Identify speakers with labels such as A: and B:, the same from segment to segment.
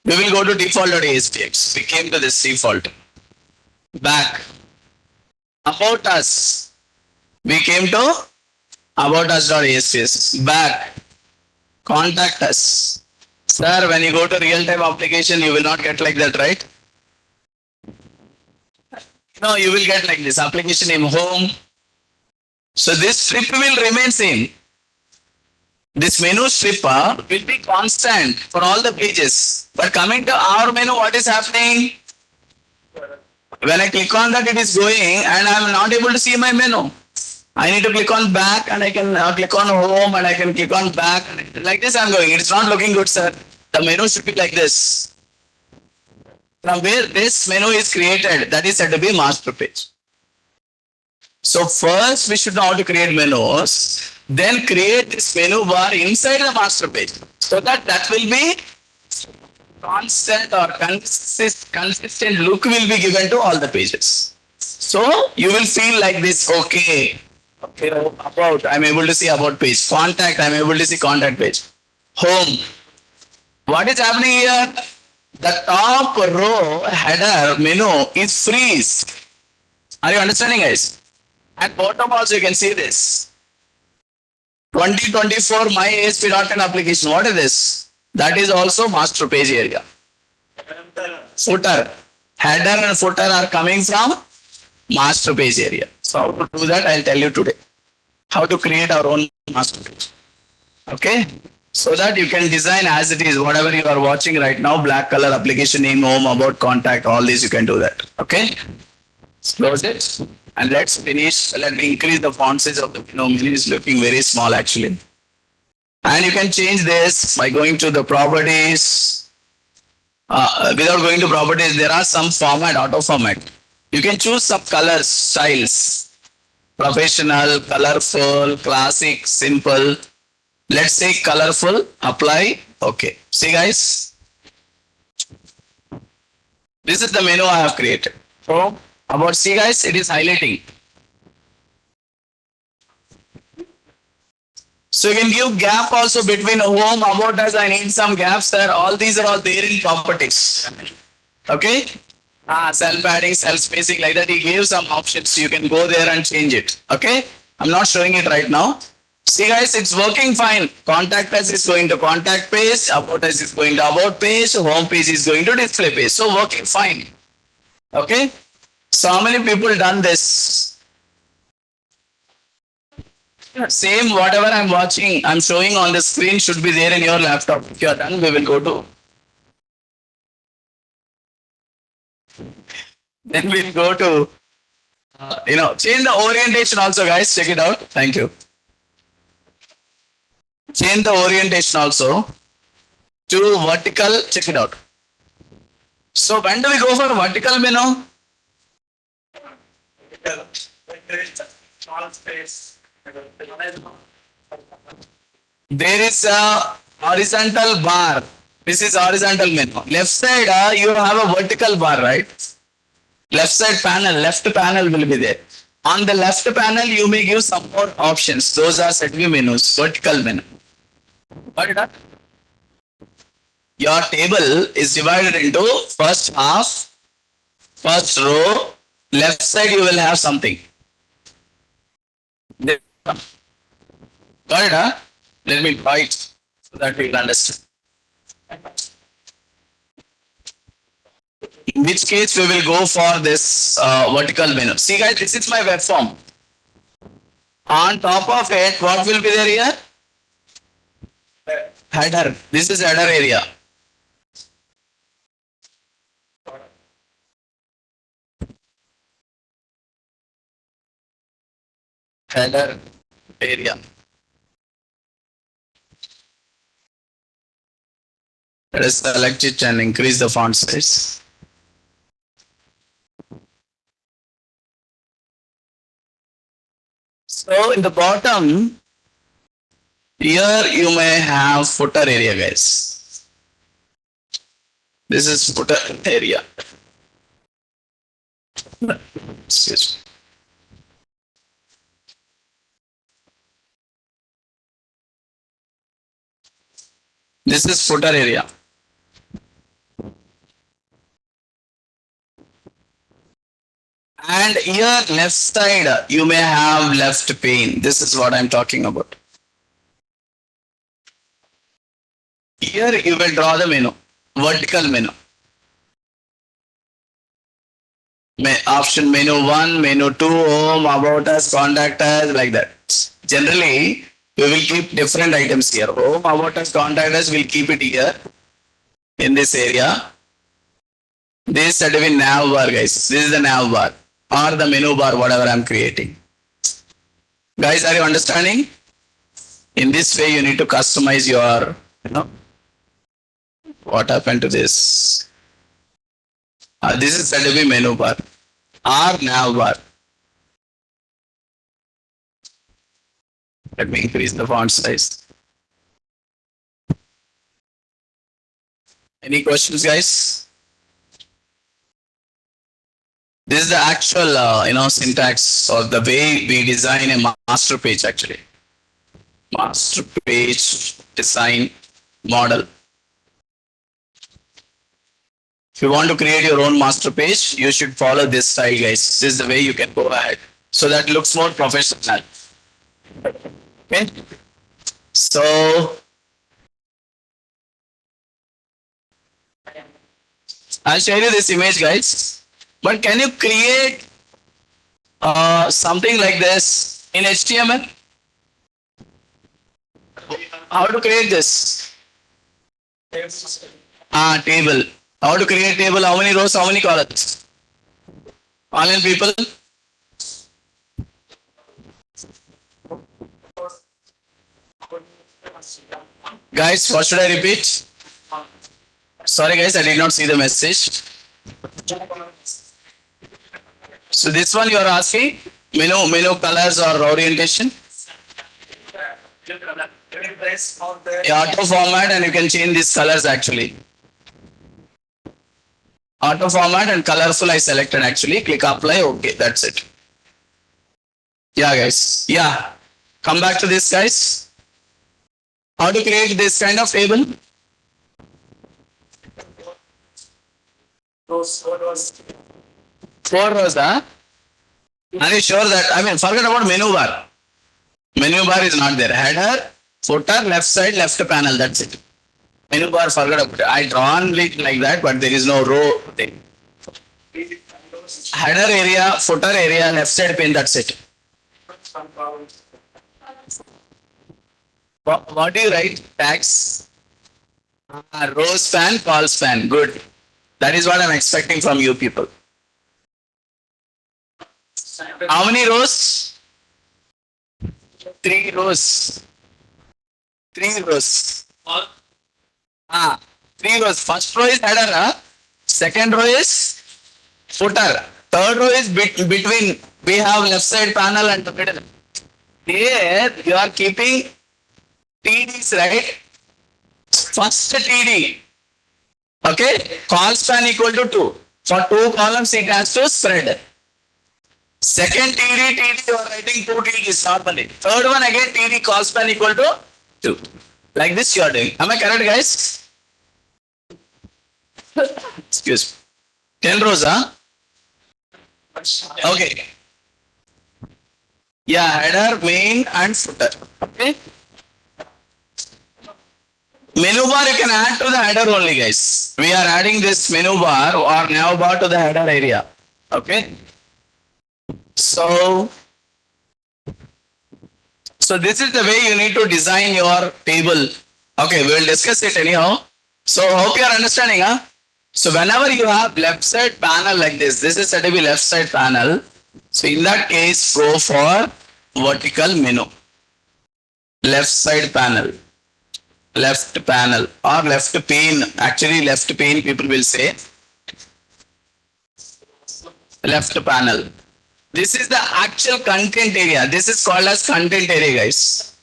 A: We will go to default.aspx. We came to this default. Back. About us. We came to about us.aspx. Back. Contact us. Sir, when you go to real-time application, you will not get like that, right? No, you will get like this. Application name home. So this strip will remain same. This menu strip will be constant for all the pages. But coming to our menu, what is happening? When I click on that, it is going and I am not able to see my menu. I need to click on back and I can click on home and I can click on back. Like this I am going. It's not looking good, sir. The menu should be like this. From where this menu is created, that is said to be master page. So first we should know how to create menus, then create this menu bar inside the master page. So that will be constant or consistent look will be given to all the pages. So you will feel like this, okay, about, I'm able to see about page. Contact, I'm able to see contact page. Home. What is happening here? The top row header menu is freeze. Are you understanding, guys? At bottom also you can see this. 2024 My ASP.NET application. What is this? That is also master page area. Footer. Header and footer are coming from master page area. So how to do that, I'll tell you today. How to create our own master page. Okay? So that you can design as it is, whatever you are watching right now, black color, application name, home, about, contact, all these you can do that. Okay? Let's close it. And let's finish. Let me increase the font size of the menu. Is looking very small actually. And you can change this by going to the properties. Without going to properties, there are some format, auto format. You can choose some colors, styles. Professional, colorful, classic, simple. Let's say colorful, apply. Okay. See guys. This is the menu I have created. So about see guys, it is highlighting. So you can give gap also between home, about us. I need some gaps there. All these are all there in properties. Okay. Cell padding, cell spacing, like that. He gave some options. You can go there and change it. Okay. I'm not showing it right now. See guys, it's working fine. Contact us is going to contact page, about us is going to about page, home page is going to display page. So working fine. Okay. So how many people done this? Same whatever I'm watching, I'm showing on the screen should be there in your laptop. If you are done, we will go to. Then we'll go to, change the orientation also guys, check it out. Thank you. Change the orientation also to vertical, check it out. So when do we go for vertical menu? There is a horizontal bar. This is horizontal menu. Left side, you have a vertical bar, right? Left side panel, left panel will be there. On the left panel, you may give some more options. Those are set view menus, vertical menu. Got it? Your table is divided into first half, first row, left side you will have something. Got it? Let me write so that we will understand. In which case we will go for this vertical menu. See guys, this is my web form. On top of it, what will be there here? Header. This is header area. Header area. Let us select it and increase the font size. So in the bottom, here you may have footer area guys. This is footer area. Excuse me. This is footer area. And here left side you may have left pane. This is what I'm talking about. Here you will draw the menu, vertical menu. Option menu 1, menu 2, home, about us, contact us, like that. Generally, we will keep different items here. Home, about us, contact us, we'll keep it here in this area. This should be nav bar, guys. This is the nav bar or the menu bar, whatever I'm creating. Guys, are you understanding? In this way, you need to customize your, what happened to this? This is should be menu bar or nav bar. Let me increase the font size. Any questions, guys? This is the actual, syntax or the way we design a master page actually. Master page design model. If you want to create your own master page, you should follow this style, guys. This is the way you can go ahead. So that looks more professional. Okay. So I'll show you this image, guys. But can you create something like this in HTML? How to create this? Table. How to create table? How many rows? How many columns? Online people? Guys, what should I repeat? Sorry, guys, I did not see the message. So this one you are asking menu colors or orientation? Auto format, and you can change these colors actually. Auto format and colorful I selected actually. Click apply. Okay, that's it. Yeah, guys. Yeah. Come back to this, guys. How to create this kind of table? Four rows, huh? Are you sure that, forget about menu bar. Menu bar is not there. Header, footer, left side, left panel, that's it. Menu bar, forget about it. I drawn it like that, but there is no row thing. Header area, footer area, left side pane, that's it. What do you write? Tags. Row span, call span. Good. That is what I'm expecting from you people. How many rows? 3 rows. 3 rows. 3 rows. First row is header. Second row is footer. Third row is between. We have left side panel and the middle. Here you are keeping TDs, right? First TD. Okay. Call span equal to 2. For 2 columns it has to spread. Second TD, you are writing 2 TDs normally. Third one again TD call span equal to 2. Like this you are doing. Am I correct, guys? Excuse me. 10 rows, huh? Okay. Yeah, header, main and footer. Okay. Menu bar you can add to the header only, guys. We are adding this menu bar or nav bar to the header area. Okay. So this is the way you need to design your table. Okay, we will discuss it anyhow. So hope you are understanding, huh? So whenever you have left side panel like this is said to be left side panel. So in that case, go for vertical menu. Left side panel. Left panel or left pane. Actually left pane people will say. Left panel. This is the actual content area. This is called as content area, guys.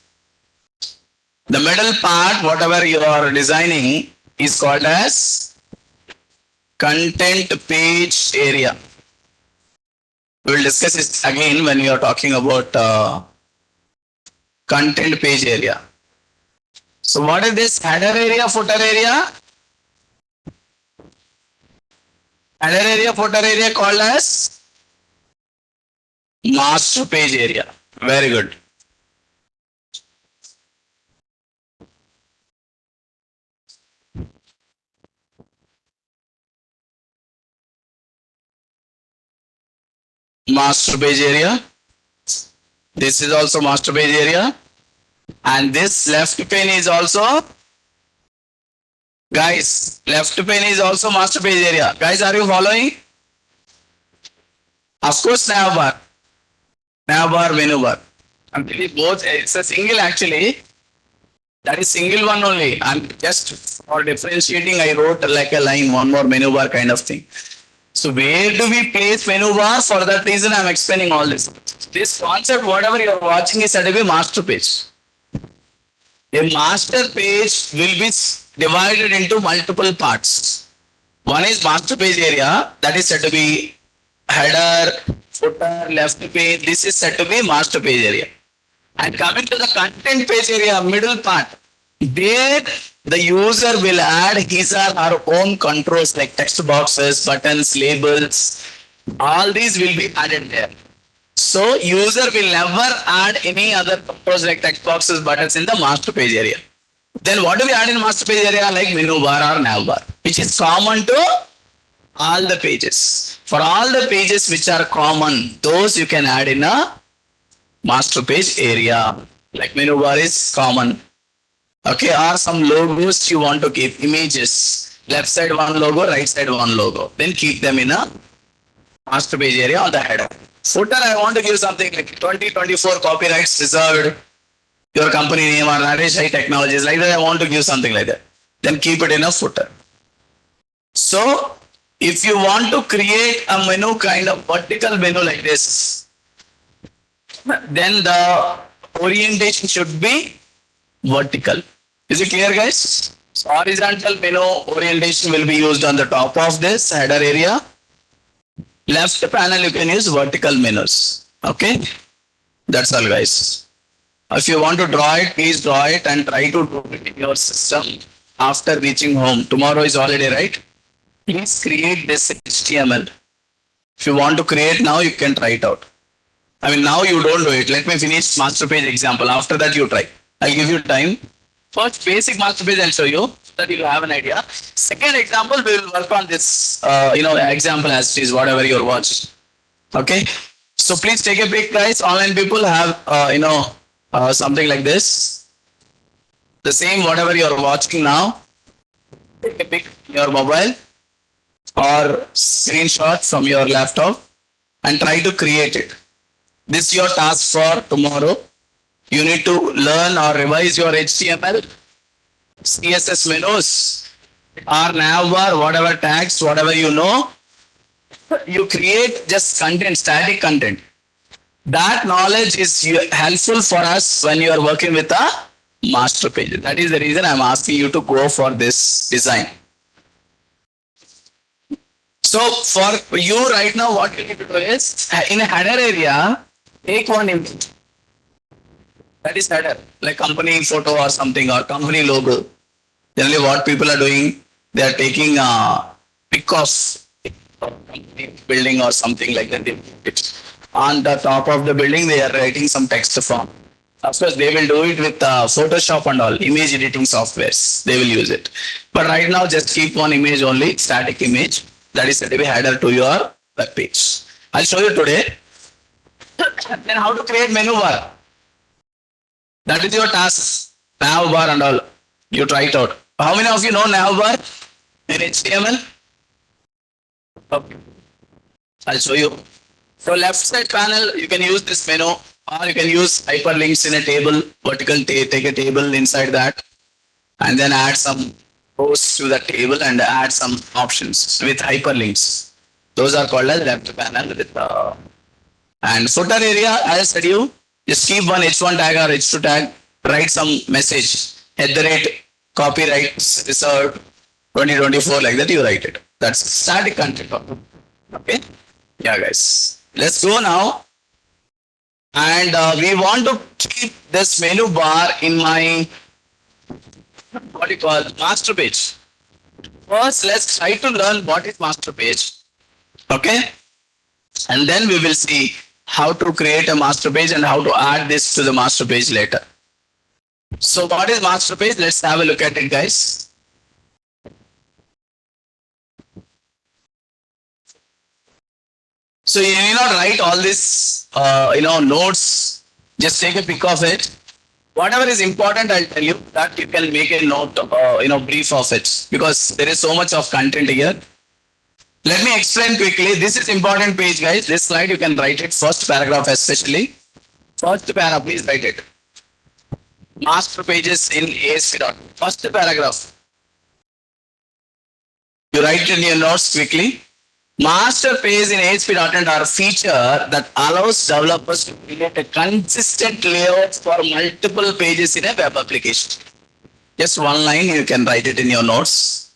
A: The middle part, whatever you are designing, is called as content page area. We will discuss this again when we are talking about content page area. So what is this header area, footer area? Header area, footer area called as Master page area. Very good. Master page area. This is also master page area. And this left pane is also, guys, left pane is also master page area. Guys, are you following? Of course, nav bar, menu bar. Actually, both, it's a single actually. That is single one only. I'm just for differentiating, I wrote like a line, one more menu bar kind of thing. So where do we place menu bar? For that reason, I'm explaining all this. This concept, whatever you're watching, is said to be master page. A master page will be divided into multiple parts. One is master page area, that is said to be header, footer, left page. This is said to be master page area. And coming to the content page area, middle part, there the user will add his or her own controls like text boxes, buttons, labels. All these will be added there. So user will never add any other controls like text boxes, buttons in the master page area. Then what do we add in master page area like menu bar or nav bar, which is common to all the pages. For all the pages which are common, those you can add in a master page area. Like menu bar is common. Okay, or some logos you want to keep, images. Left side one logo, right side one logo. Then keep them in a master page area on the header. Footer, I want to give something like 2024 copyrights reserved, your company name or Naresh High Technologies, like that. I want to give something like that. Then keep it in a footer. So, if you want to create a menu kind of vertical menu like this, then the orientation should be vertical. Is it clear, guys? So horizontal menu orientation will be used on the top of this header area. Left panel you can use vertical menus. Okay, that's all, guys. If you want to draw it, please draw it and try to do it in your system after reaching home. Tomorrow is holiday, right? Please create this HTML. If you want to create now, you can try it out. I mean, now you don't do it. Let me finish master page example. After that, you try. I'll give you time. First, basic master page I'll show you so that you have an idea. Second example, we will work on this, example as it is, whatever you're watching. Okay. So please take a pic, guys. Online people have, something like this. The same, whatever you're watching now. Take a pic your mobile or screenshot from your laptop and try to create it. This is your task for tomorrow. You need to learn or revise your HTML, CSS menus, or navbar, whatever tags, whatever you know. You create just content, static content. That knowledge is helpful for us when you are working with a master page. That is the reason I'm asking you to go for this design. So for you right now, what you need to do is in a header area, take one image. That is header, like company photo or something or company logo. Generally what people are doing, they are taking a pic of building or something like that. On the top of the building, they are writing some text form. Of course, they will do it with Photoshop and all, image editing softwares. They will use it. But right now, just keep one image only, static image. That is said to be header to your web page. I'll show you today. Then how to create menu bar. That is your task. Nav bar and all. You try it out. How many of you know nav bar in HTML? Okay. I'll show you. So left side panel, you can use this menu or you can use hyperlinks in a table, vertical take a table inside that and then add some rows to the table and add some options with hyperlinks. Those are called as left panel with and footer area, as I said you, just keep one H1 tag or H2 tag, write some message, copyright reserved 2024 like that you write it. That's static content. Okay. Yeah, guys. Let's go now. And we want to keep this menu bar in my, what you call, master page. First, let's try to learn what is master page. Okay. And then we will see how to create a master page and how to add this to the master page later. So what is master page? Let's have a look at it, guys. So you need not write all this, notes. Just take a pic of it. Whatever is important, I'll tell you that you can make a note, brief of it because there is so much of content here. Let me explain quickly. This is important page, guys. This slide you can write it. First paragraph especially. First paragraph, please write it. Master pages in ASP. First paragraph. You write it in your notes quickly. Master page in ASP.NET are a feature that allows developers to create a consistent layout for multiple pages in a web application. Just one line, you can write it in your notes.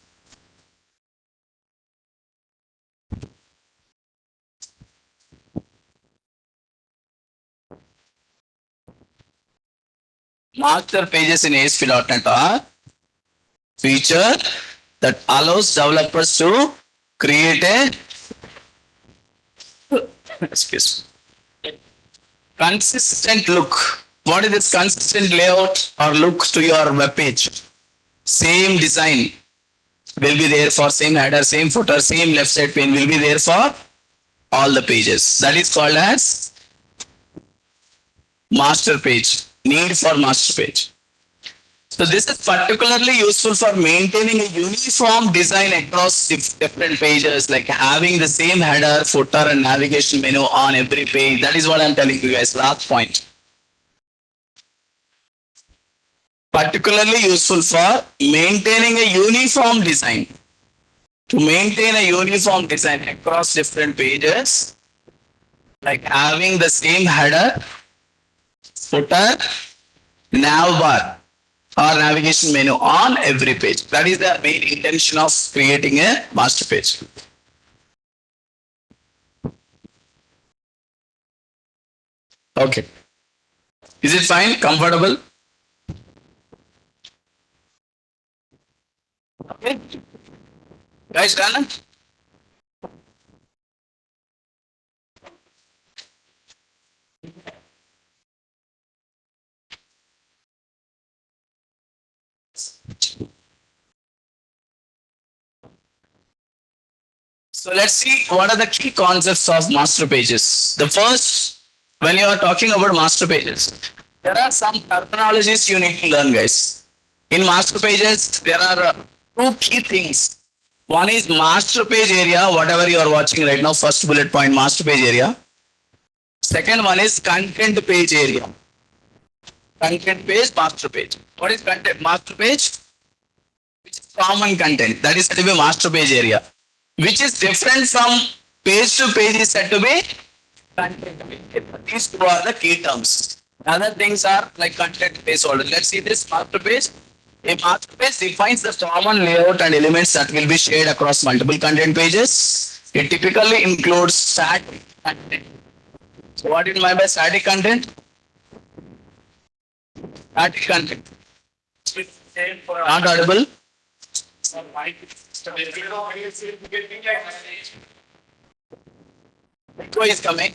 A: Master pages in ASP.NET are feature that allows developers to create a consistent look. What is this consistent layout or look to your web page? Same design will be there for same header, same footer, same left side pane will be there for all the pages. That is called as master page. Need for master page. So this is particularly useful for maintaining a uniform design across different pages, like having the same header, footer, and navigation menu on every page. That is what I'm telling you guys. Last point. Particularly useful for maintaining a uniform design. To maintain a uniform design across different pages, like having the same header, footer, nav bar or navigation menu on every page. That is the main intention of creating a master page. Okay. Is it fine? Comfortable? Okay. Guys, done? So let's see what are the key concepts of master pages. The first, when you are talking about master pages, there are some terminologies you need to learn, guys. In master pages, there are two key things. One is master page area, whatever you are watching right now, first bullet point, master page area. Second one is content page area. Content page, master page. What is content? Master page, which is common content. That is said to be master page area. Which is different from page to page is said to be content page. These two are the key terms. Other things are like content page order. Let's see this master page. A master page defines the common layout and elements that will be shared across multiple content pages. It typically includes static content. So what do you mean by static content? Static content. Not audible. Echo is coming.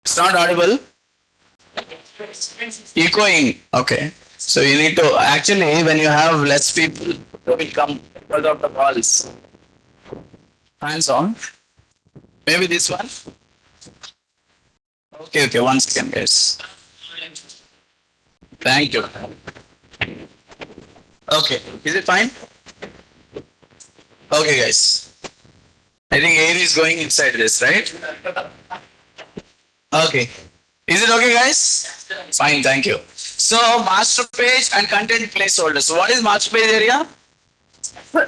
A: It's not audible. Echoing. Okay. So you need to actually, when you have less people, they will come because of the calls. Hands on. Maybe this one. Okay. 1 second, guys. Thank you. Okay. Is it fine? Okay, guys. I think air is going inside this, right? Okay. Is it okay, guys? Fine, thank you. So, master page and content placeholder. So, what is master page area?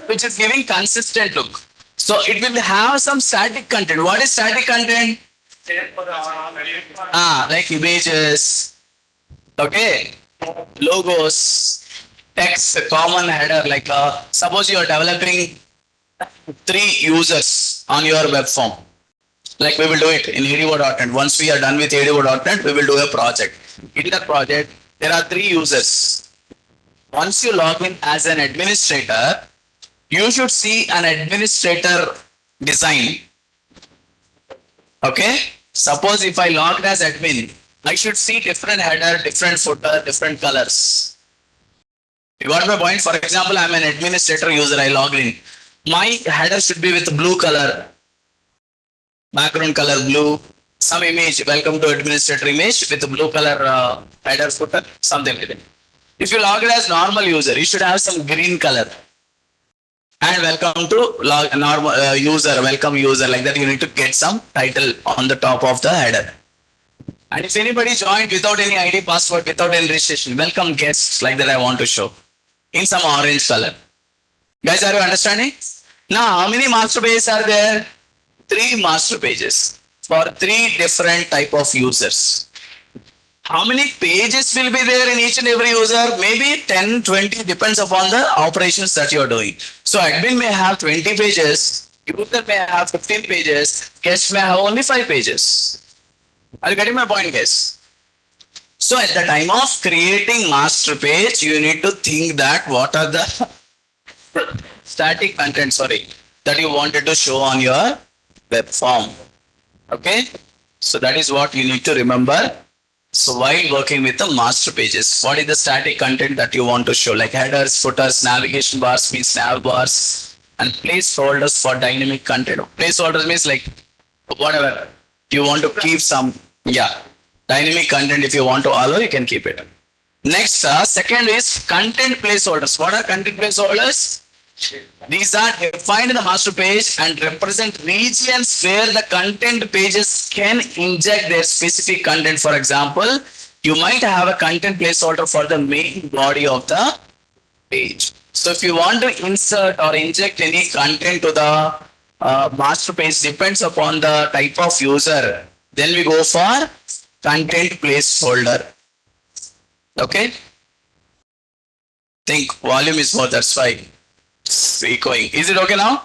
A: Which is giving consistent look. So, it will have some static content. What is static content? Like images, okay, logos, text, common header. Like suppose you are developing 3 users on your web form. Like we will do it in ADO.NET. Once we are done with ADO.NET, we will do a project. In that project, there are 3 users. Once you log in as an administrator, you should see an administrator design. Okay. Suppose if I logged as admin, I should see different header, different footer, different colors. You got my point? For example, I'm an administrator user. I logged in. My header should be with blue color, background color blue, some image, welcome to administrator image with blue color header footer, something like that. If you log it as normal user, you should have some green color. And welcome to normal user, welcome user, like that you need to get some title on the top of the header. And if anybody joined without any ID password, without any registration, welcome guests, like that I want to show in some orange color. Guys, are you understanding? Now, how many master pages are there? 3 master pages for 3 different type of users. How many pages will be there in each and every user? Maybe 10, 20, depends upon the operations that you are doing. So admin may have 20 pages, user may have 15 pages, guest may have only 5 pages. Are you getting my point, guys? So at the time of creating master page, you need to think that what are the static content, that you wanted to show on your web form. Okay. So that is what you need to remember. So while working with the master pages, what is the static content that you want to show? Like headers, footers, navigation bars means nav bars, and placeholders for dynamic content. Placeholders means like whatever you want to keep some, dynamic content. If you want to allow, you can keep it. Next, second is content placeholders. What are content placeholders? These are defined in the master page and represent regions where the content pages can inject their specific content. For example, you might have a content placeholder for the main body of the page. So if you want to insert or inject any content to the master page, depends upon the type of user, then we go for content placeholder. Okay. Think volume is more, that's why it's echoing. Is it okay now?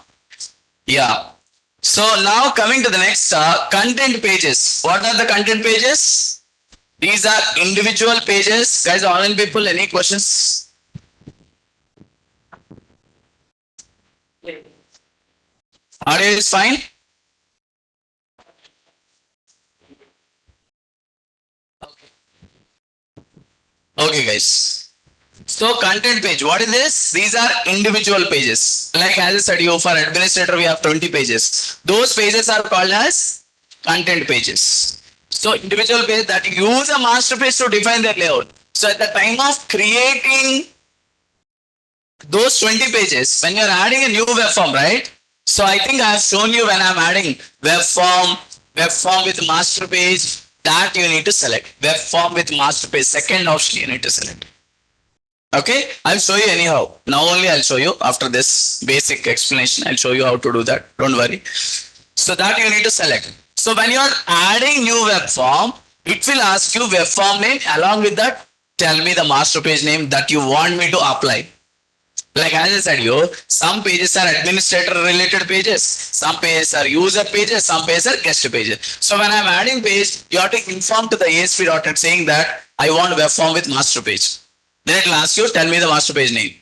A: Yeah. So now coming to the next content pages. What are the content pages? These are individual pages. Guys, online people, any questions? Audio is fine? Okay, guys. So content page, what is this? These are individual pages. Like as I said, you for administrator, we have 20 pages. Those pages are called as content pages. So individual page that use a master page to define their layout. So at the time of creating those 20 pages, when you're adding a new web form, right? So I think I have shown you when I'm adding web form with master page, that you need to select. Web form with master page, second option you need to select. Okay, I'll show you anyhow. Now only I'll show you after this basic explanation. I'll show you how to do that. Don't worry. So that you need to select. So when you're adding new web form, it will ask you web form name. Along with that, tell me the master page name that you want me to apply. Like as I said, some pages are administrator related pages, some pages are user pages, some pages are guest pages. So when I'm adding page, you have to inform to the ASP.NET saying that I want web form with master page. Then it will ask you, tell me the master page name.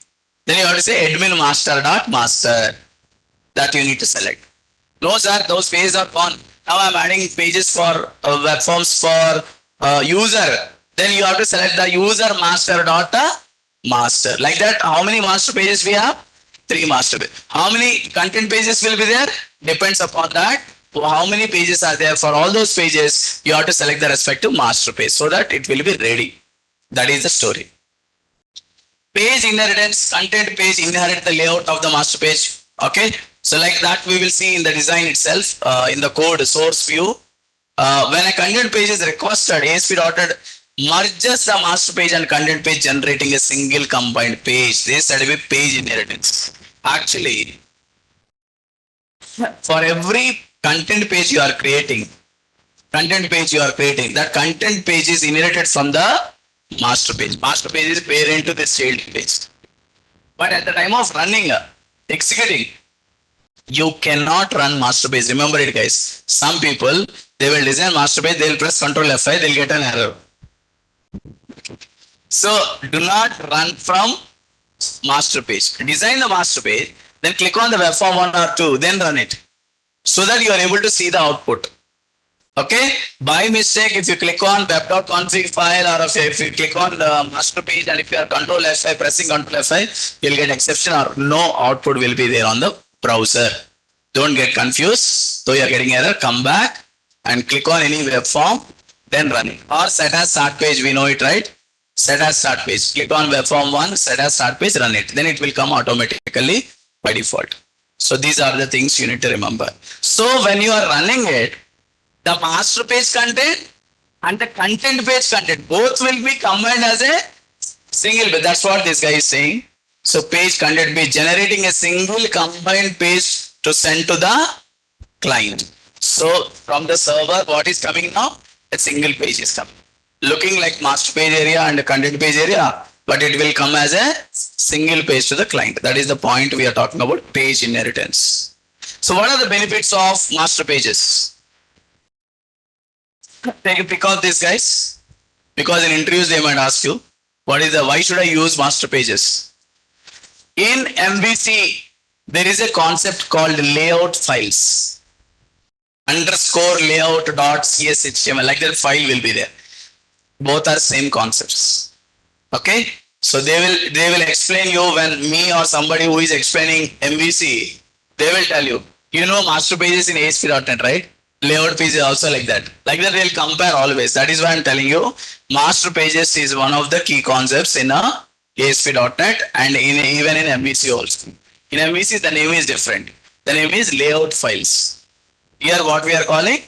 A: Then you have to say admin master.master. That you need to select. Those pages are gone. Now I'm adding pages for web forms for user. Then you have to select the user master. Like that, how many master pages we have? 3 master pages. How many content pages will be there? Depends upon that. How many pages are there? For all those pages, you have to select the respective master page so that it will be ready. That is the story. Page inheritance, content page inherit the layout of the master page. Okay. So like that we will see in the design itself, in the code source view. When a content page is requested, ASP.NET merges the master page and content page, generating a single combined page. This said to be page inheritance. Actually, for every content page you are creating, that content page is inherited from the master page. Master page is parent to the child page. But at the time of running, executing, you cannot run master page. Remember it, guys. Some people, they will design master page, they will press Ctrl F5, they'll get an error. So do not run from master page. Design the master page, then click on the web form 1 or 2, then run it. so that you are able to see the output. Okay, by mistake, if you click on web.config file, or if you click on the master page, and if you are control F5, pressing control F5, you'll get exception or no output will be there on the browser. Don't get confused. So you are getting error, come back and click on any web form, then run it. Or set as start page, we know it, right? Set as start page. Click on web form 1, set as start page, run it. Then it will come automatically by default. So these are the things you need to remember. So when you are running it, the master page content and the content page content both will be combined as a single page. That's what this guy is saying. So page content page, generating a single combined page to send to the client. So from the server, what is coming now? A single page is coming. Looking like master page area and content page area, but it will come as a single page to the client. That is the point we are talking about, page inheritance. So what are the benefits of master pages? Take a pick of this, guys, because in interviews they might ask you, why should I use master pages? In MVC, there is a concept called layout files. Underscore layout dot CSHTML, like that file will be there. Both are same concepts. Okay, so they will explain you when me or somebody who is explaining MVC, they will tell you, master pages in ASP.NET, right? Layout page is also like that. Like that, they'll compare always. That is why I'm telling you, master pages is one of the key concepts in a ASP.NET and even in MVC also. In MVC, the name is different. The name is layout files. Here, what we are calling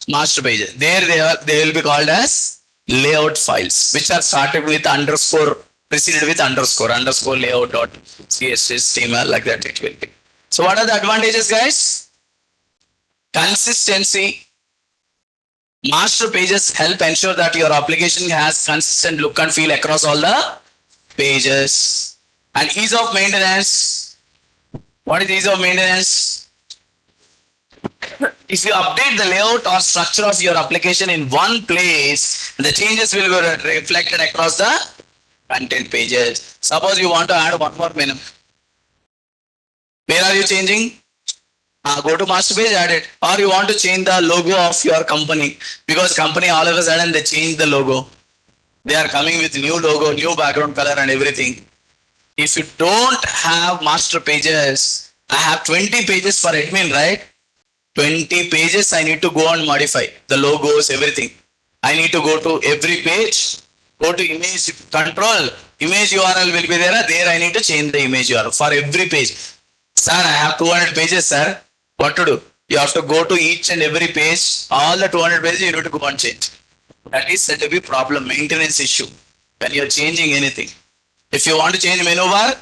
A: master pages. There they will be called as layout files, which are started with underscore, preceded with underscore layout dot CSHTML, like that it will be. So what are the advantages, guys? Consistency. Master pages help ensure that your application has consistent look and feel across all the pages. And ease of maintenance. What is ease of maintenance? If you update the layout or structure of your application in one place, the changes will be reflected across the content pages. Suppose you want to add one more menu. Where are you changing? Go to master page, add it. Or you want to change the logo of your company, because company all of a sudden they change the logo. They are coming with new logo, new background color and everything. If you don't have master pages, I have 20 pages for admin, right? 20 pages I need to go and modify the logos, everything. I need to go to every page, go to image control, image URL will be there. There I need to change the image URL for every page. Sir, I have 200 pages, sir. What to do? You have to go to each and every page, all the 200 pages you need to go and change. That is said to be problem, maintenance issue when you are changing anything. If you want to change menu bar,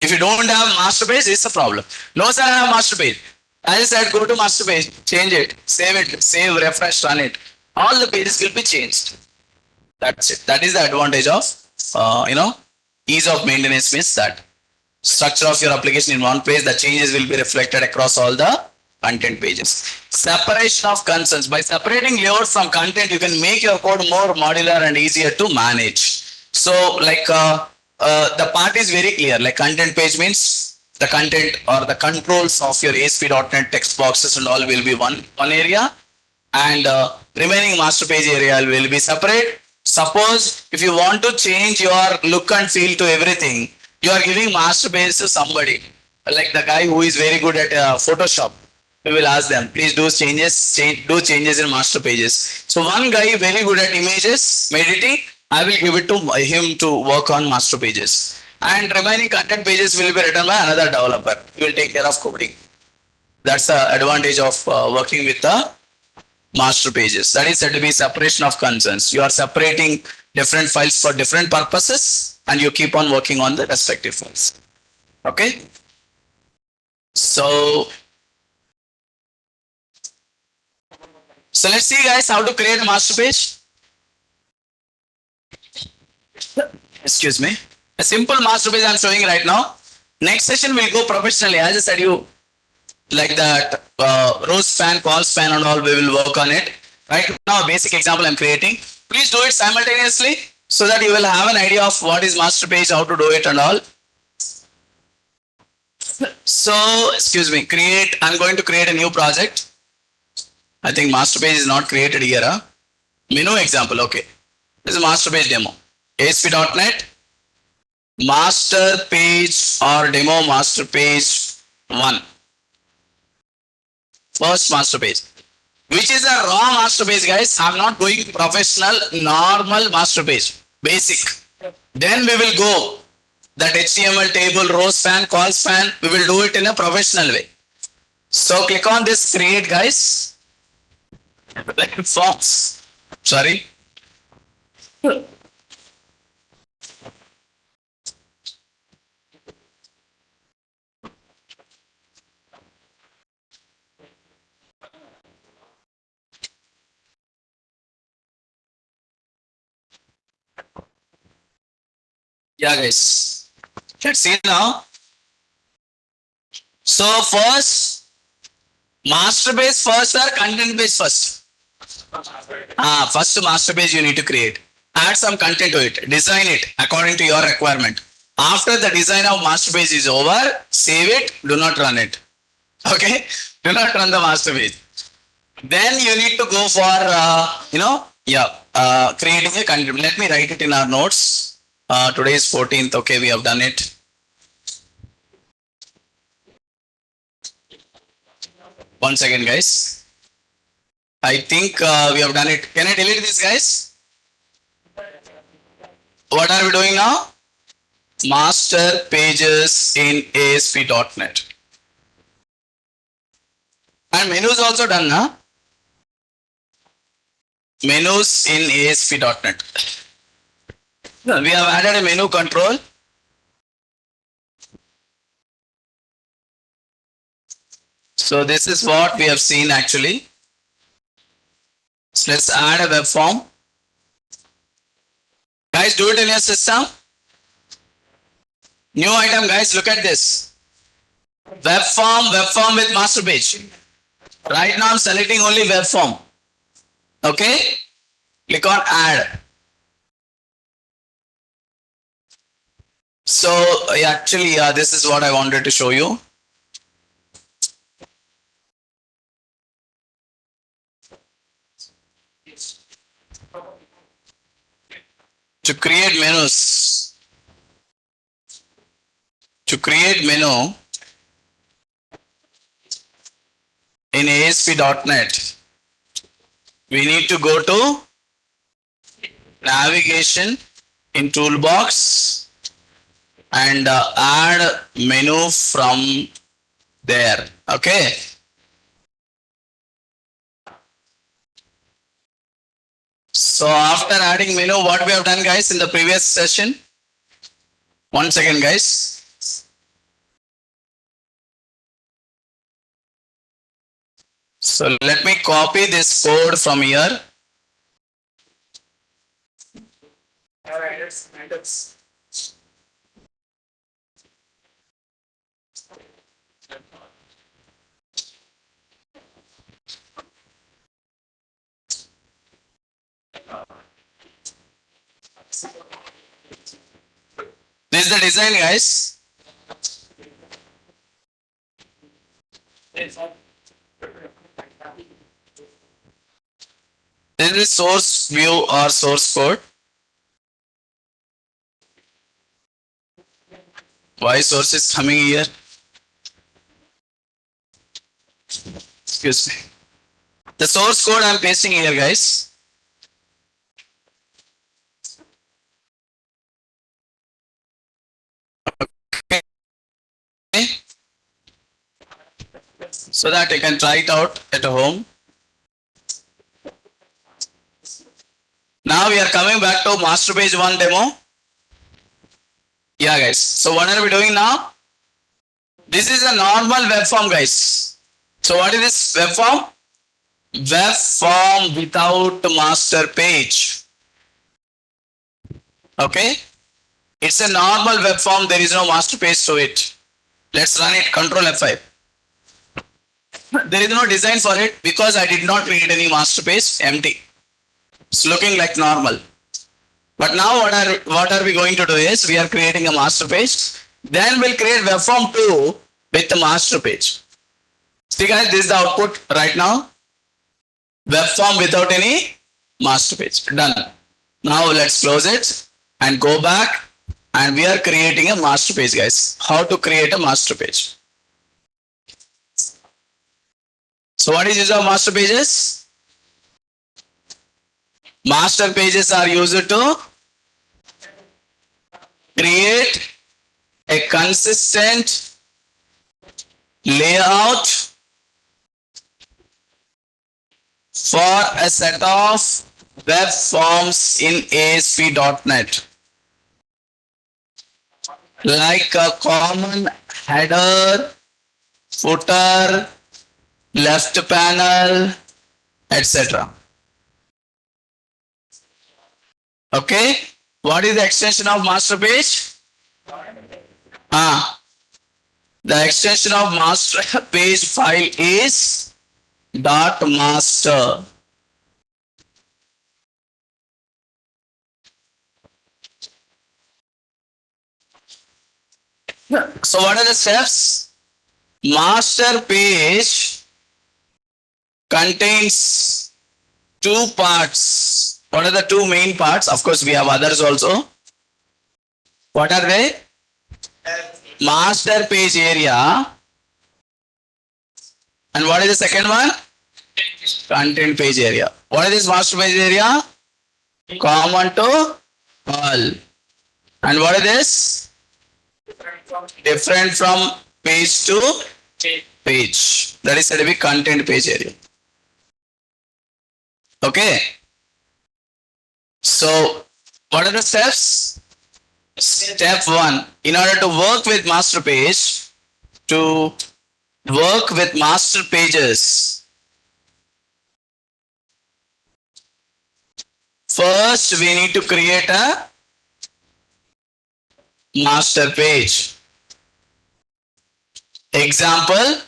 A: if you don't have master page, it's a problem. No, sir, I have master page. I said go to master page, change it, save, refresh, run it. All the pages will be changed. That's it. That is the advantage of, ease of maintenance means that. Structure of your application in one page, the changes will be reflected across all the content pages. Separation of concerns. By separating layout from content, you can make your code more modular and easier to manage. So like the part is very clear, like content page means the content or the controls of your ASP.NET text boxes and all will be one area, and remaining master page area will be separate. Suppose if you want to change your look and feel to everything, you are giving master page to somebody, like the guy who is very good at Photoshop. We will ask them, please do changes in master pages. So one guy very good at images, editing, I will give it to him to work on master pages. And remaining content pages will be written by another developer. He will take care of coding. That's the advantage of working with the master pages. That is said to be separation of concerns. You are separating different files for different purposes, and you keep on working on the respective files. Okay. So let's see, guys, how to create a master page. Excuse me. A simple master page I'm showing right now. Next session we'll go professionally. As I said, you like that rows fan, calls fan and all, we will work on it. Right now, a basic example I'm creating. Please do it simultaneously so that you will have an idea of what is master page, how to do it and all. So, excuse me, I'm going to create a new project. I think master page is not created here. Huh? Menu example, okay. This is master page demo. ASP.NET master page or demo master page 1. First master page. Which is a raw master page, guys. I'm not going professional, normal master page. Basic. Then we will go that HTML table, row span, call span. We will do it in a professional way. So click on this create, guys. Forms. Sorry. Yeah, guys. Let's see now. So first, master page first or content page first? First master page you need to create. Add some content to it. Design it according to your requirement. After the design of master page is over, save it. Do not run it. Okay? Do not run the master page. Then you need to go for, creating a content. Let me write it in our notes. Today is 14th. Okay, we have done it. One second, guys. I think we have done it. Can I delete this, guys? What are we doing now? Master pages in ASP.NET. And menus also done, huh? Menus in ASP.NET. We have added a menu control. So this is what we have seen actually. So let's add a web form. Guys, do it in your system. New item, guys, look at this. Web form with master page. Right now I'm selecting only web form. Okay? Click on add. So actually, this is what I wanted to show you. To create menus, to create menu in ASP.NET, we need to go to navigation in toolbox and add menu from there. Okay. So after adding menu, what we have done, guys, in the previous session? 1 second, guys. So let me copy this code from here. All right, this is the design, guys. This is source view or source code. Why source is coming here? Excuse me. The source code I'm pasting here, guys. Okay. So that you can try it out at home. Now we are coming back to master page 1 demo. Yeah, guys. So what are we doing now? This is a normal web form, guys. So what is this web form? Web form without master page. Okay. It's a normal web form. There is no master page to it. Let's run it. Control F5. There is no design for it because I did not create any master page. Empty. It's looking like normal. But now what are we going to do is we are creating a master page. Then we'll create web form 2 with the master page. See guys, this is the output right now. Web form without any master page. Done. Now let's close it and go back, and we are creating a master page, guys. How to create a master page? So what is use of master pages? Master pages are used to create a consistent layout for a set of web forms in ASP.NET, like a common header, footer, left panel, etc. Okay, what is the extension of master page? The extension of master page file is .master. So what are the steps? Master page contains two parts. What are the two main parts? Of course, we have others also. What are they? Master page area. And what is the second one? Content page area. What is this master page area? Common to all. And what is this? Different from page to page. That is said to be content page area. Okay. So what are the steps? Step 1. In order to work with master page, to work with master pages, first we need to create a master page. Example,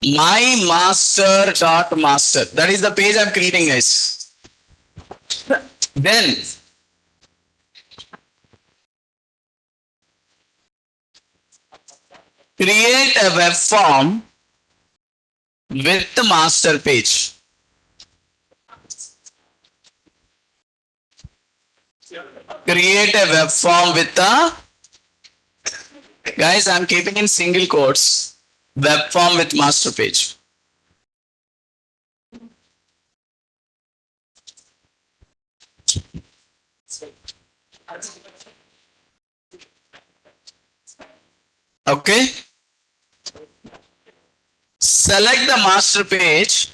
A: my master.master. That is the page I'm creating, guys. Then create a web form with the master page. Create a web form with the, guys, I'm keeping in single quotes, web form with master page. Okay. Select the master page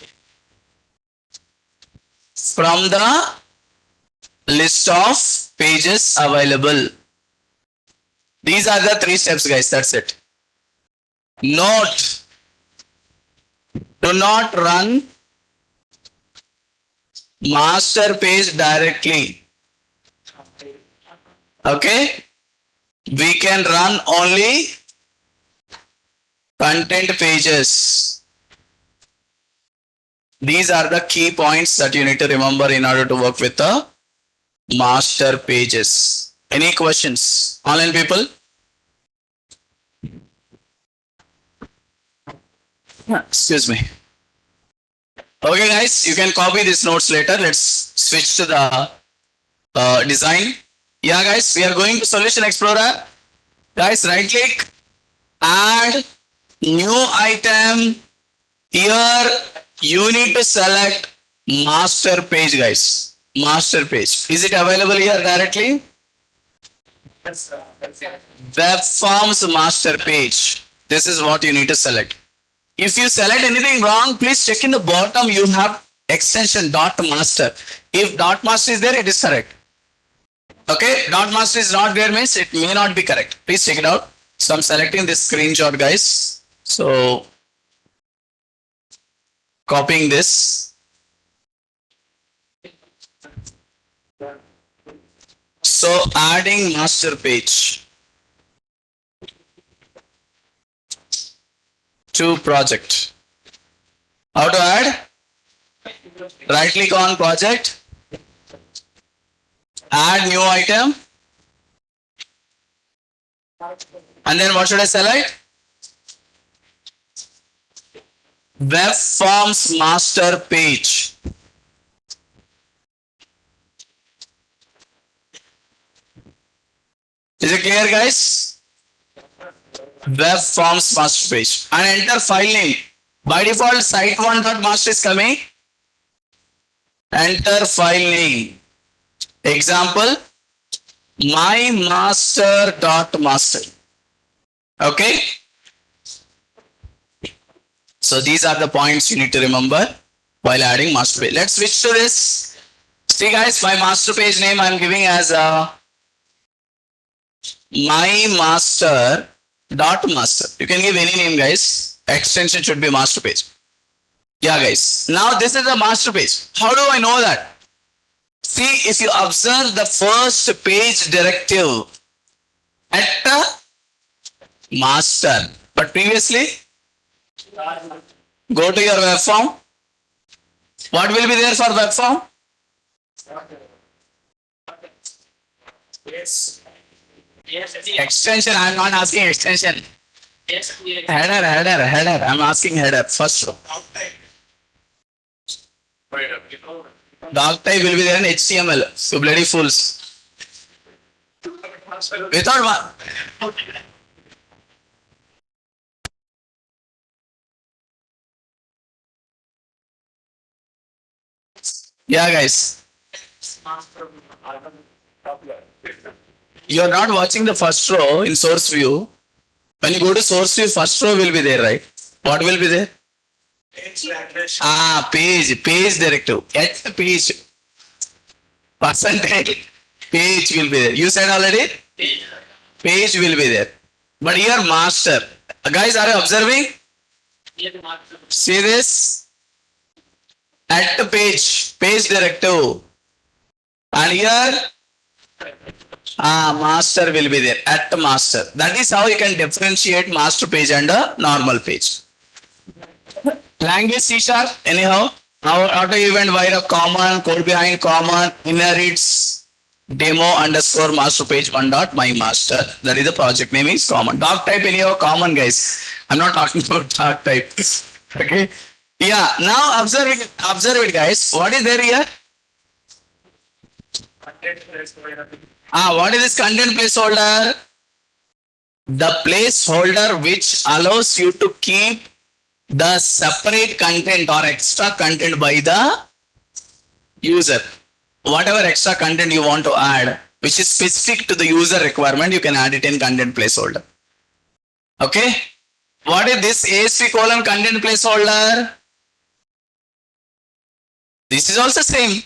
A: from the list of pages available. These are the 3 steps, guys. That's it. Note, do not run master page directly. Okay. We can run only content pages. These are the key points that you need to remember in order to work with the master pages. Any questions, online people? Excuse me. Okay, guys, you can copy these notes later. Let's switch to the design. Yeah, guys, we are going to Solution Explorer. Guys, right click, add new item. Here you need to select master page, guys. Master page. Is it available here directly? Web forms master page. This is what you need to select. If you select anything wrong, please check in the bottom. You have extension .master. If .master is there, it is correct. Okay, .master is not there means it may not be correct. Please check it out. So I'm selecting this screenshot, guys. So copying this. So adding master page to project. How to add? Right click on project, add new item, And then what should I select? Web forms master page. Is it clear, guys? Web forms master page. And enter file name. By default, site1.master is coming. Enter file name. Example, my master.master. Okay. So these are the points you need to remember while adding master page. Let's switch to this. See guys, my master page name I'm giving as my master.master. You can give any name, guys. Extension should be master page. Yeah, guys. Now this is the master page. How do I know that? See, if you observe the first page directive at the master, but previously, go to your web form. What will be there for web form?
B: Yes.
A: Extension. I'm not asking extension. Header. I'm asking header first row. Dog type will be there in HTML. So bloody fools. Without one. Yeah, guys. You're not watching the first row in source view. When you go to source view, first row will be there, right? What will be there? Page directive. At the page. Percentage. Page will be there. You said already? Page will be there. But here master. Guys, are you observing? See this? At the page directive. And here master will be there at the master. That is how you can differentiate master page and a normal page. Language C#, anyhow. Now auto event wire of common, code behind common, inherits demo underscore master page one dot my master. That is the project name is common. Doc type anyhow common, guys. I'm not talking about doc type. Okay. Yeah. Now observe it, guys. What is there here? What is this content placeholder? The placeholder which allows you to keep the separate content or extra content by the user. Whatever extra content you want to add, which is specific to the user requirement, you can add it in content placeholder. Okay. What is this ASP colon content placeholder? This is also same.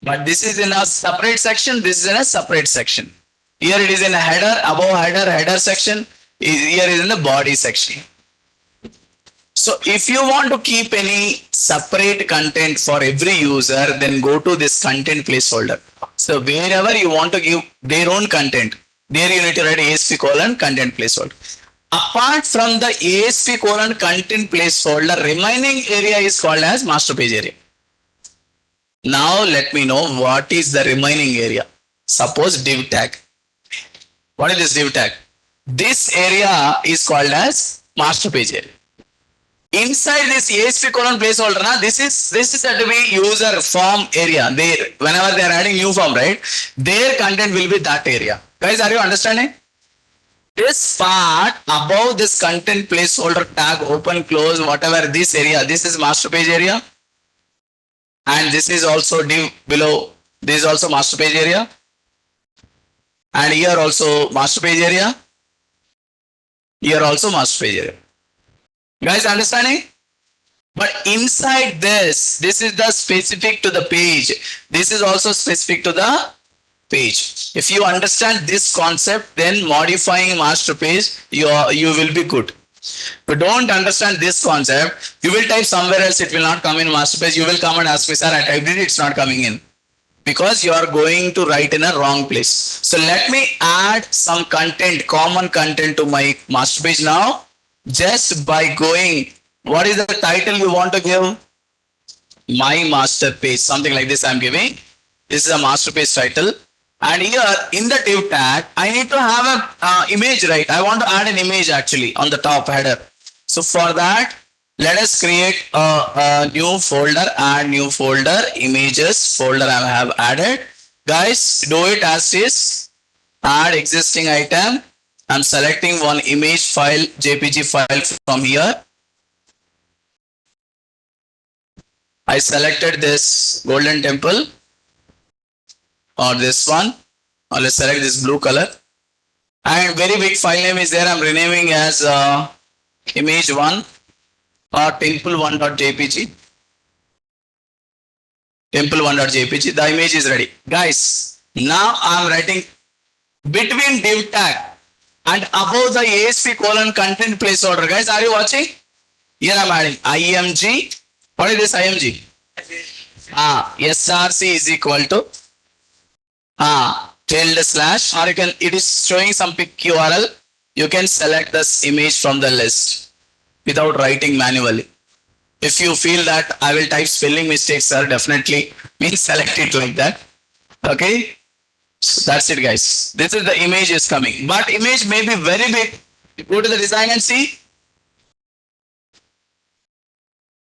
A: But this is in a separate section. This is in a separate section. Here it is in a header, above header section. Here is in the body section. So if you want to keep any separate content for every user, then go to this content placeholder. So wherever you want to give their own content, there you need to write ASP colon content placeholder. Apart from the ASP colon content placeholder, remaining area is called as master page area. Now let me know what is the remaining area. Suppose div tag. What is this div tag? This area is called as master page area. Inside this ASP colon placeholder, this is said to be user form area. There, whenever they are adding new form, right? Their content will be that area. Guys, are you understanding? This part above this content placeholder tag, open, close, whatever this area, this is master page area. And this is also div below. This is also master page area. And here also master page area. Here also master page area. Guys, understanding? But inside this is the specific to the page. This is also specific to the page. If you understand this concept, then modifying master page, you will be good. If you don't understand this concept, you will type somewhere else, it will not come in master page. You will come and ask me, sir, I typed it, it's not coming in. Because you are going to write in a wrong place. So let me add some content, common content to my master page now. Just by going, what is the title you want to give? My master page, something like this I'm giving. This is a master page title. And here in the div tag, I need to have a image, right? I want to add an image actually on the top header. So for that, let us create a new folder, add new folder, images folder I have added. Guys, do it as is, add existing item. I'm selecting one image file, JPG file from here. I selected this golden temple or this one, or let's select this blue color. And very big file name is there. I'm renaming as image1 or temple1.jpg. Temple1.jpg. The image is ready. Guys, now I'm writing between div tag and above the ASP colon content placeholder. Guys, are you watching? Here I'm adding img. What is this img? src is equal to tilde slash, or you can, it is showing some pic URL. You can select this image from the list without writing manually. If you feel that I will type spelling mistakes, sir, definitely means select it like that. Okay. So that's it, guys. This is the image is coming, but image may be very big. You go to the design and see.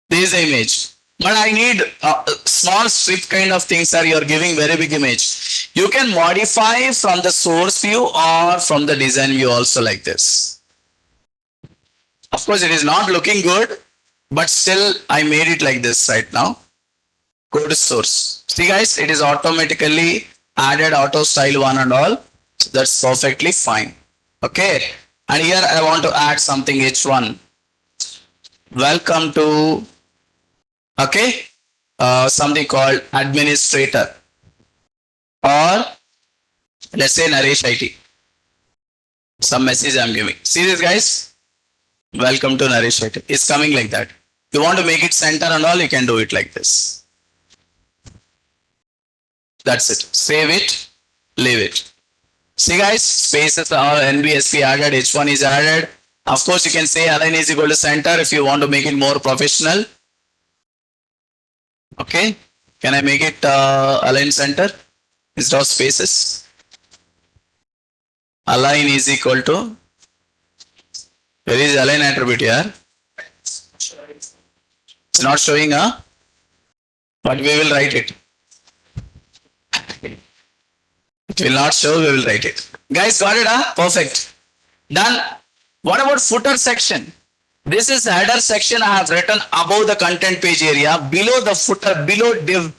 A: This is the image. But I need a small strip kind of things, sir. You are giving very big image. You can modify from the source view or from the design view also like this. Of course, it is not looking good, but still I made it like this right now. Go to source. See guys, it is automatically added auto style one and all. So that's perfectly fine. Okay. And here I want to add something h1. Welcome to, okay, something called administrator, or let's say Naresh IT. Some message I'm giving. See this, guys? Welcome to Naresh IT. It's coming like that. You want to make it center and all, you can do it like this. That's it. Save it, leave it. See guys, spaces are NBSP added, H1 is added. Of course, you can say align is equal to center if you want to make it more professional. Okay, can I make it align center instead of spaces? Align is equal to, where is align attribute here? It's not showing, but we will write it. It will not show, we will write it. Guys, got it, Perfect. Done. What about footer section? This is header section I have written above the content page area, below the footer, below div,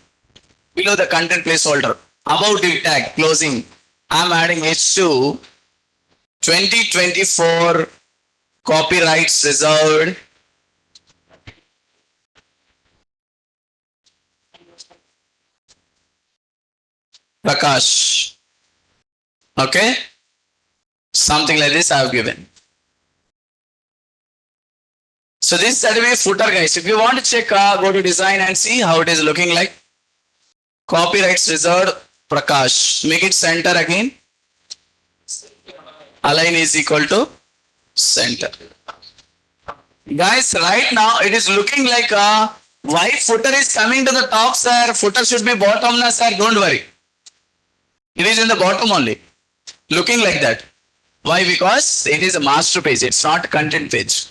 A: below the content placeholder, above div tag, closing. I'm adding H2, 2024 copyrights reserved. Prakash. Okay. Something like this I have given. So this is be footer, guys. If you want to check, go to design and see how it is looking like. Copyrights reserved, Prakash. Make it center again. Align is equal to center. Guys, right now it is looking like why footer is coming to the top, sir. Footer should be bottom, na, sir. Don't worry. It is in the bottom only. Looking like that. Why? Because it is a master page. It's not a content page.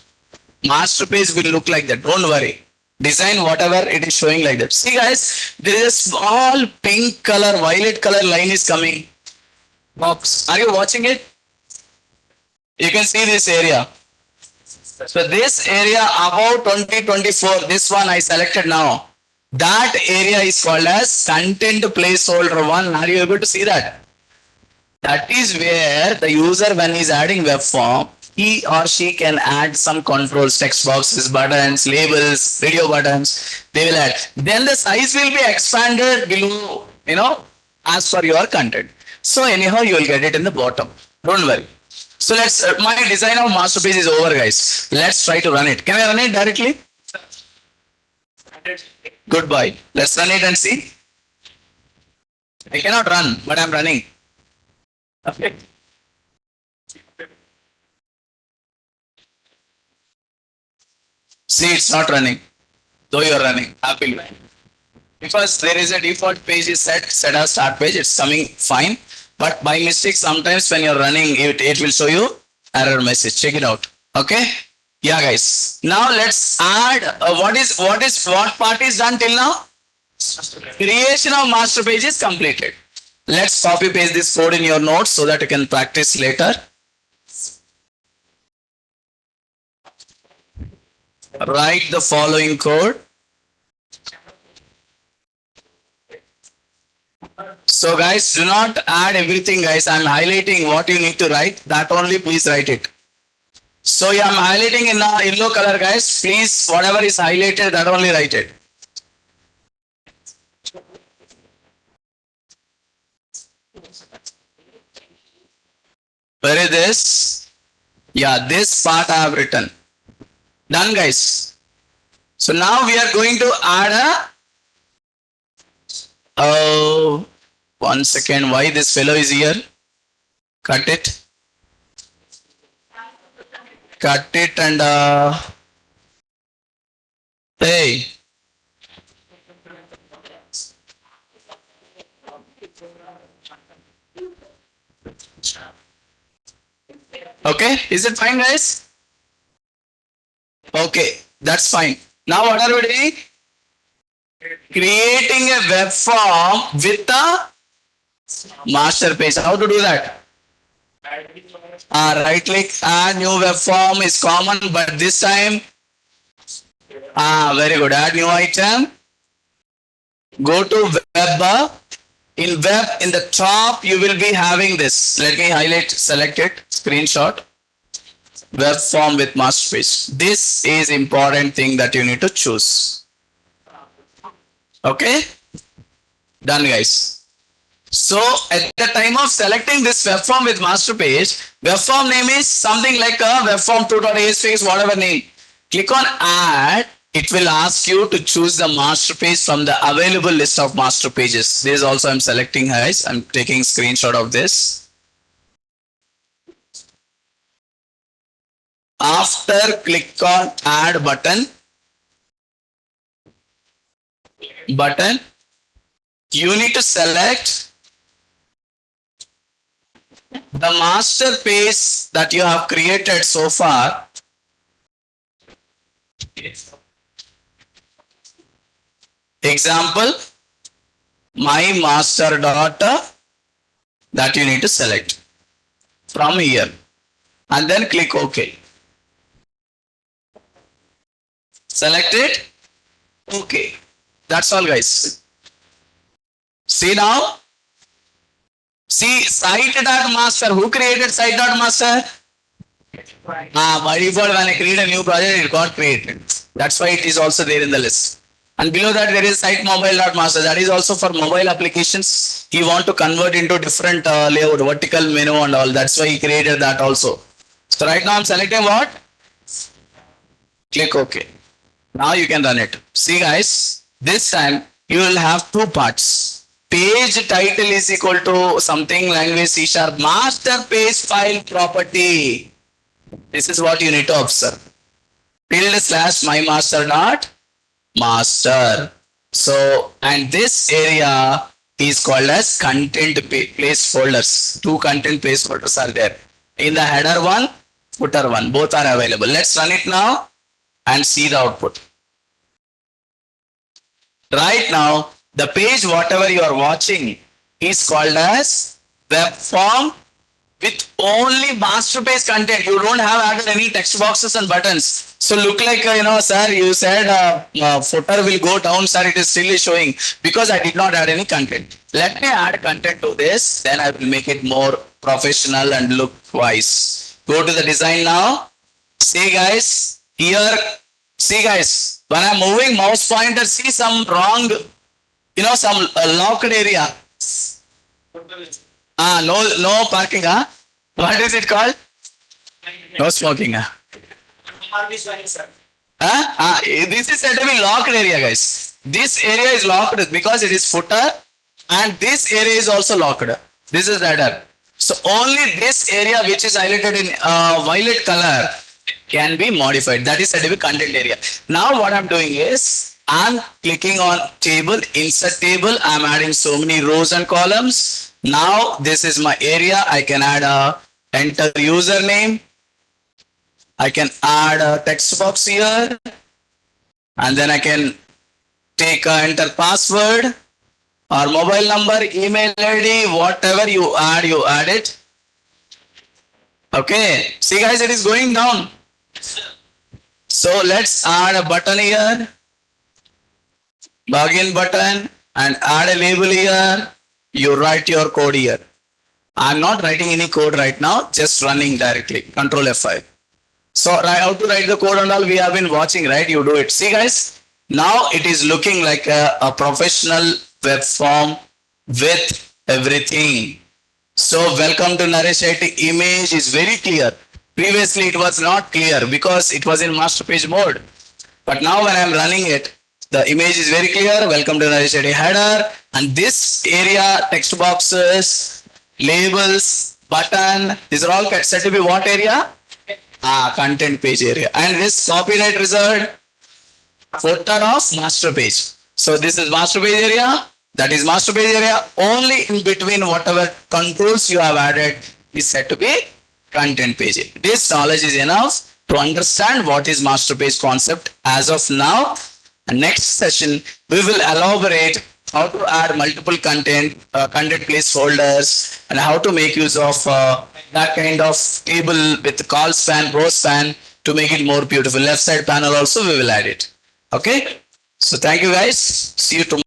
A: Master page will look like that. Don't worry. Design whatever it is showing like that. See guys, there is a small pink color, violet color line is coming. Box. Are you watching it? You can see this area. So this area above 2024, this one I selected now. That area is called as content placeholder 1. Are you able to see that? That is where the user, when he is adding web form, he or she can add some controls, text boxes, buttons, labels, video buttons. They will add. Then the size will be expanded below, as per your content. So anyhow, you will get it in the bottom. Don't worry. So let's, my design of master page is over, guys. Let's try to run it. Can I run it directly? Goodbye. Let's run it and see. I cannot run, but I'm running. Okay. See, it's not running, though you are running happily. Because there is a default page is set as start page, it's coming fine. But by mistake, sometimes when you're running, it will show you error message. Check it out. Okay. Yeah, guys. Now let's add what part is done till now? Creation of master page is completed. Let's copy paste this code in your notes so that you can practice later. Write the following code. So guys, do not add everything, guys. I'm highlighting what you need to write. That only please write it. So yeah, I'm highlighting in a yellow color, guys. Please, whatever is highlighted, that only write it. Where is this? Yeah, this part I have written. Done, guys. So now we are going to add a 1 second. Why this fellow is here? Cut it. Cut it and hey. Okay, is it fine, guys? Okay, that's fine. Now what are we doing? Creating a web form with a master page. How to do that? Right click add new web form is common, but this time very good. Add new item. Go to web. In web, in the top, you will be having this. Let me highlight, select it, screenshot. Web form with master page. This is important thing that you need to choose. Okay? Done, guys. So at the time of selecting this web form with master page, web form name is something like a web form 2.asp, whatever name. Click on add. It will ask you to choose the master page from the available list of master pages. This also I'm selecting, guys. I'm taking screenshot of this. After click on add button, you need to select the master page that you have created so far. Example, my master data that you need to select from here and then click OK. Select it. Okay. That's all, guys. See now. See site.master. Who created site.master? By default, when I create a new project, it got created. That's why it is also there in the list. And below that there is site mobile.master. That is also for mobile applications. He want to convert into different layout, vertical menu and all. That's why he created that also. So right now I'm selecting what? Click OK. Now you can run it. See, guys, this time you will have two parts. Page title is equal to something language C# master page file property. This is what you need to observe. / my master dot master. So, and this area is called as content place folders. Two content place folders are there. In the header one, footer one, both are available. Let's run it now and see the output. Right now, the page whatever you are watching is called as web form with only master page content. You don't have added any text boxes and buttons. So look like, sir, you said footer will go down, sir, it is still showing because I did not add any content. Let me add content to this, then I will make it more professional and look wise. Go to the design now. See, guys, here, see, guys, when I'm moving mouse pointer, see some wrong, some locked area. No parking, What is it called? No smoking, This is said to be locked area, guys. This area is locked because it is footer and this area is also locked. This is header. So only this area which is highlighted in violet color can be modified. That is said to be content area. Now what I'm doing is I'm clicking on table, insert table. I'm adding so many rows and columns. Now this is my area. I can add a enter username. I can add a text box here, and then I can take a enter password or mobile number, email ID, whatever you add it. Okay, see guys, it is going down. So let's add a button here, login button, and add a label here. You write your code here. I'm not writing any code right now, just running directly. Control F5. So how to write the code and all we have been watching, right? You do it. See guys, now it is looking like a professional web form with everything. So welcome to Naresh IT. Image is very clear. Previously it was not clear because it was in master page mode. But now when I'm running it, the image is very clear. Welcome to Naresh IT header. And this area, text boxes, labels, button, these are all set to be what area? Content page area. And this copyright result, footer of master page. So this is master page area. That is master page area. Only in between whatever controls you have added is set to be content page. This knowledge is enough to understand what is master page concept as of now. And next session, we will elaborate how to add multiple content placeholders, and how to make use of that kind of table with call span, row span to make it more beautiful. Left side panel also we will add it. Okay. So thank you guys. See you tomorrow.